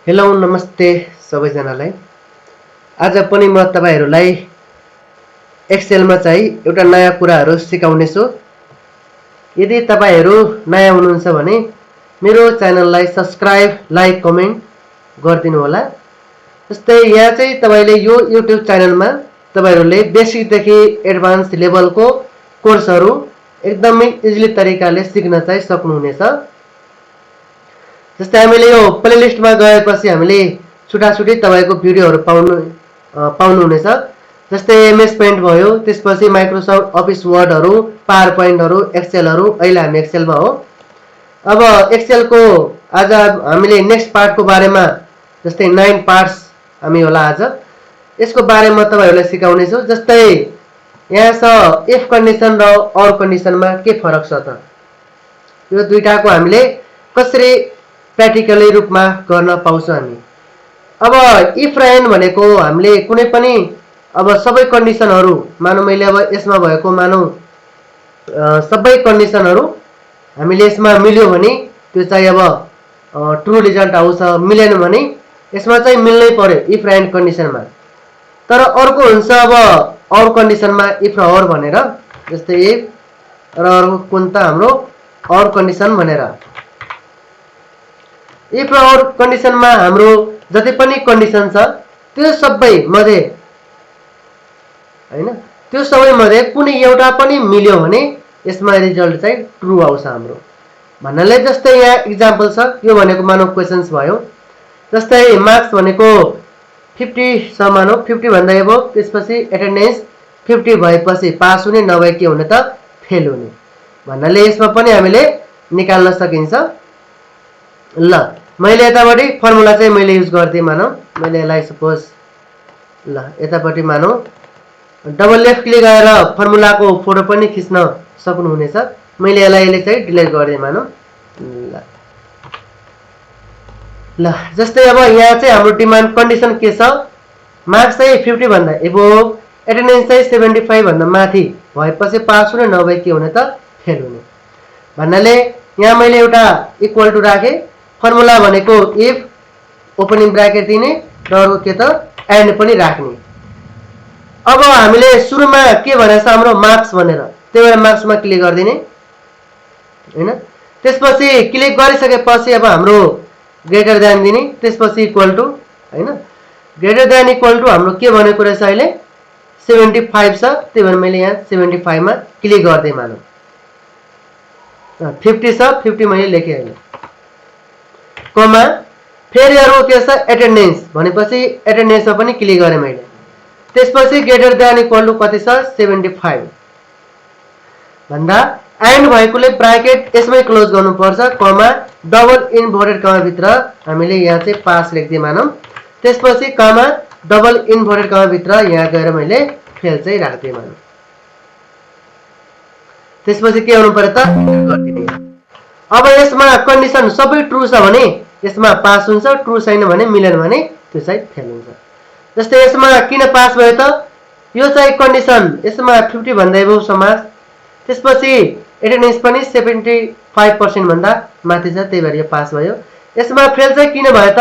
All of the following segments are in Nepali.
हेलो नमस्ते सबैजनालाई। आज पनि म तपाईहरुलाई एक्सेलमा चाहिँ एउटा नयाँ कुराहरु सिकाउने छु। यदि तपाईहरु नयाँ हुनुहुन्छ भने मेरो च्यानललाई सब्स्क्राइब, लाइक, कमेन्ट गरिदिनु होला। जस्तै यहाँ चाहिँ तपाईले यो युट्युब च्यानलमा तपाईहरुले बेसिक देखि एडभान्स लेभलको कोर्सहरु एकदमै इजिली तरिकाले सिक्न चाहिँ सक्नुहुनेछ। जस्तै हामीले यो प्लेलिस्टमा गएपछि हामीले छुटाछुटी तपाईको भिडियोहरु पाउनुहुनेछ। जस्तै एमएस पेन्ट भयो, त्यसपछि माइक्रोसफ्ट अफिस वर्डहरु, पावर पोइन्टहरु, एक्सेलहरु। अहिले हामी एक्सेलमा हो। अब एक्सेलको आज हामीले नेक्स्ट पार्टको बारेमा जस्तै 9 पार्ट्स हामी होला आज। यसको बारेमा तपाईहरुलाई सिकाउने छु। जस्तै यहाँ छ इफ कन्डिसन र अर कन्डिसनमा के फरक छ त? यो दुईटाको हामीले कसरी प्र्याक्टिकली रूपमा गर्न पाउँछौं हामी। अब इफ र एन्ड भनेको हामीले कुनै पनि अब सबै कन्डिसनहरु मानौ मैले अब यसमा भएको मानौ सबै कन्डिसनहरु हामीले यसमा मिल्यो भने त्यो चाहिँ अब ट्रु रिजल्ट आउँछ, मिलेन भने यसमा चाहिँ मिल्नै पर्यो इफ र एन्ड कन्डिसनमा। तर अर्को हुन्छ अब अर कन्डिसनमा इफ र अर भनेर। जस्तै इफ र अर्को कुन त हाम्रो अर कन्डिसन भनेर। इफ र अर कन्डिसनमा हाम्रो जति पनि कन्डिसन छ त्यो सबै मध्ये हैन, त्यो सबै मध्ये कुनै एउटा पनि मिल्यो भने यसमा रिजल्ट चाहिँ ट्रु आउँछ हाम्रो भन्नाले। जस्तै यहाँ एक्जाम्पल छ, यो भनेको मानव क्वेशन्स भयो। जस्तै मार्क्स भनेको 50 छ मानौ, 50 भन्दा एबोभ, त्यसपछि एटेन्डेन्स 50 भएपछि पास हुने, नभए के हुने त फेल हुने भन्नाले यसमा पनि हामीले निकाल्न सकिन्छ। ल मैले यतापटि फर्मुला चाहिँ मैले युज गर्दै मानौ, मैले यसलाई सपोज ल यतापटि मानौ डबल लेफ्ट क्लिक गरेर फर्मुलाको फोटो पनि खिच्न सक्नुहुनेछ। मैले यसलाई चाहिँ डिलिट गर्दै मानौ। ल जस्तै अब यहाँ चाहिँ हाम्रो डिमान्ड कन्डिसन के छ? मार्क्स चाहिँ 50 भन्दा एबोभ, एटेन्डेन्स चाहिँ 75 भन्दा माथि भएपछि पास हुने, नभए के हुने त फेल हुने भन्नाले यहाँ मैले एउटा इक्वल टु राखे। फर्मुला भनेको इफ ओपनिङ ब्राकेट दिने र अर्को के त एन्ड पनि राख्ने। अब हामीले सुरुमा के भनेछ हाम्रो मार्क्स भनेर, त्यही भएर मार्क्समा क्लिक गर्दिने हैन। त्यसपछि क्लिक गरिसकेपछि अब हाम्रो ग्रेटर देन दिने, त्यसपछि इक्वल टु हैन। ग्रेटर देन इक्वल टु हाम्रो के भनेको रहेछ अहिले 75 छ, त्यही भएर मैले यहाँ 75 मा क्लिक गर्दै मानौ। 50 छ, 50 मैले लेखे अहिले कमा। फेरि अर्को के छ एटेन्डेन्स भनेपछि एटेन्डेन्समा पनि क्लिक गरे मैले। त्यसपछि ग्रेटर देन इक्वल टु कति छ 75 भन्दा एन्ड भएकोले ब्राकेट यसमै क्लोज गर्नुपर्छ, कमा डबल इन्भर्टेड कमा भित्र हामीले यहाँ चाहिँ पास लेख्दै मानौ। त्यसपछि कमा डबल इन्भर्टेड कमा भित्र यहाँ गएर मैले फेल चाहिँ राख्दै मानौ। त्यसपछि के हुनु पर्यो त गर्दिने। अब यसमा कन्डिसन सबै ट्रु छ भने यसमा पास हुन्छ, ट्रु छैन भने मिलेन भने त्यो चाहिँ फेल हुन्छ। जस्तै यसमा किन पास भयो त? यो चाहिँ कन्डिसन यसमा 50 भन्दा एबोभ छ मार्क्स, त्यसपछि एटेन्डेन्स पनि 75% भन्दा माथि छ, त्यही भएर यो पास भयो। यसमा फेल चाहिँ किन भयो त?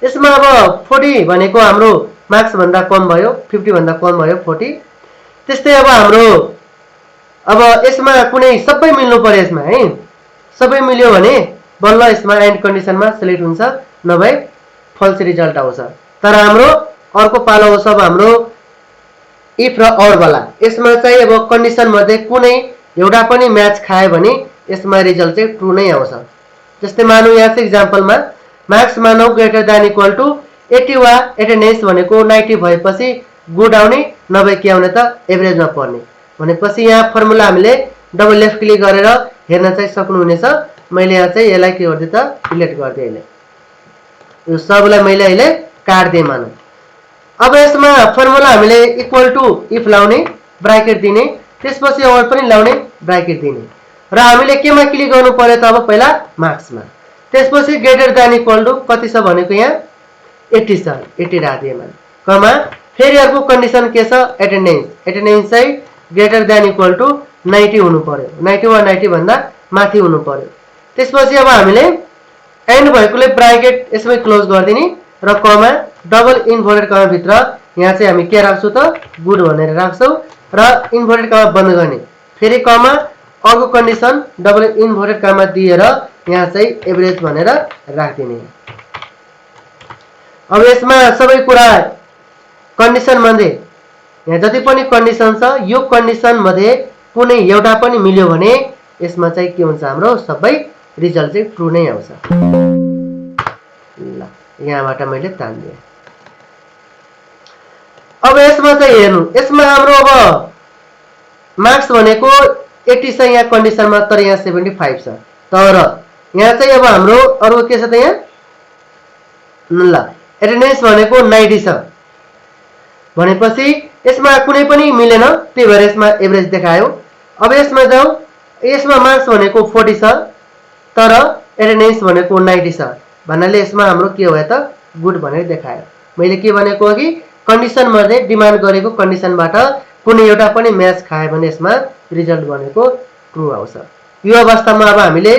यसमा अब 40 भनेको हाम्रो मार्क्स भन्दा कम भयो, 50 भन्दा कम भयो 40। त्यस्तै अब हाम्रो अब यसमा कुनै सबै मिल्नु पर्यो यसमा है, सबै मिल्यो भने बल्ल यसमा एन्ड कन्डिसनमा सिलेक्ट हुन्छ, नभए फल्स रिजल्ट आउँछ। तर हाम्रो अर्को पालो आउँछ अब हाम्रो इफ र अर वाला। यसमा चाहिँ अब कन्डिसन मध्ये कुनै एउटा पनि म्याच खायो भने यसमा रिजल्ट चाहिँ ट्रु नै आउँछ। जस्तै मानौ यहाँ चाहिँ एक्जाम्पलमा मार्क्स मानौ ग्रेटर देन इक्वल टु 80 वा एटेन्डेन्स भनेको 90 भएपछि गुड आउने, नभए के आउने त एभरेजमा पर्ने भनेपछि यहाँ फर्मुला हामीले डबल लेफ्ट क्लिक गरेर हेर्न चाहिँ सक्नुहुनेछ। मैले यहाँ चाहिँ यसलाई के गर्दै त डिलिट गर्दै अहिले यो सबलाई मैले अहिले काट्दै मानौ। अब यसमा फर्मुला हामीले इक्वल टु इफ लाउने, ब्राकेट दिने, त्यसपछि अर पनि लाउने, ब्राकेट दिने र हामीले केमा क्लिक गर्नु पर्यो त? अब पहिला मार्क्समा, त्यसपछि ग्रेटर देन इक्वल टु कति छ भनेको यहाँ 80 छ, 80 राख्दै मानौ, कमा फेरि अर्को कन्डिसन के छ एटेन्डेन्स। एटेन्डेन्स चाहिँ ग्रेटर देन इक्वल टु 90 हुनु पर्यो, 90 वा 90 भन्दा माथि हुनु पर्यो। त्यसपछि अब हामीले एन्ड भएकोले ब्राकेट यसमै क्लोज गरिदिने र कमा डबल इन्भर्टेड कमा भित्र यहाँ चाहिँ हामी के राख्छौँ त गुड भनेर राख्छौँ र इन्भर्टेड कमा बन्द गर्ने फेरि कमा अर्को कन्डिसन डबल इन्भर्टेड कमा दिएर यहाँ चाहिँ एभरेज भनेर राखिदिने। अब यसमा सबै कुरा कन्डिसन मध्ये यहाँ जति पनि कन्डिसन छ यो कन्डिसन मध्ये कुनै एउटा पनि मिल्यो भने यसमा चाहिँ के हुन्छ हाम्रो सबै रिजल्ट चाहिँ ट्रु नै आउँछ। ल यहाँबाट मैले तान्दिएँ। अब यसमा चाहिँ हेर्नु यसमा हाम्रो अब मार्क्स भनेको 80 छ यहाँ कन्डिसनमा तर यहाँ 75 छ तर यहाँ चाहिँ अब हाम्रो अरु के छ त यहाँ ल एटेन्डेन्स भनेको 90 छ भनेपछि यसमा कुनै पनि मिलेन त्यही भएर यसमा एभरेज देखायो। अब यसमा जाऊ यसमा मार्क्स भनेको 40 छ तर एटेन्डेन्स भनेको 90 छ भन्नाले यसमा हाम्रो के भयो त गुड भनेर देखायो। मैले के भनेको अघि कन्डिसन मध्ये डिमान्ड गरेको कन्डिसनबाट कुनै एउटा पनि म्याच खायो भने यसमा रिजल्ट भनेको ट्रु आउँछ। यो अवस्थामा अब हामीले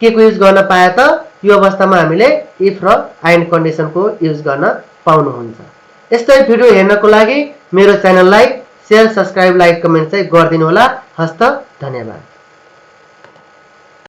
के को युज गर्न पाए त यो अवस्थामा हामीले इफ र एन्ड कन्डिसनको युज गर्न पाउनुहुन्छ। यस्तै भिडियो हेर्नको लागि मेरो च्यानललाई शेयर सब्स्क्राइब लाइक कमेन्ट चाहिँ गरिदिनु होला। हस्त धन्यवाद।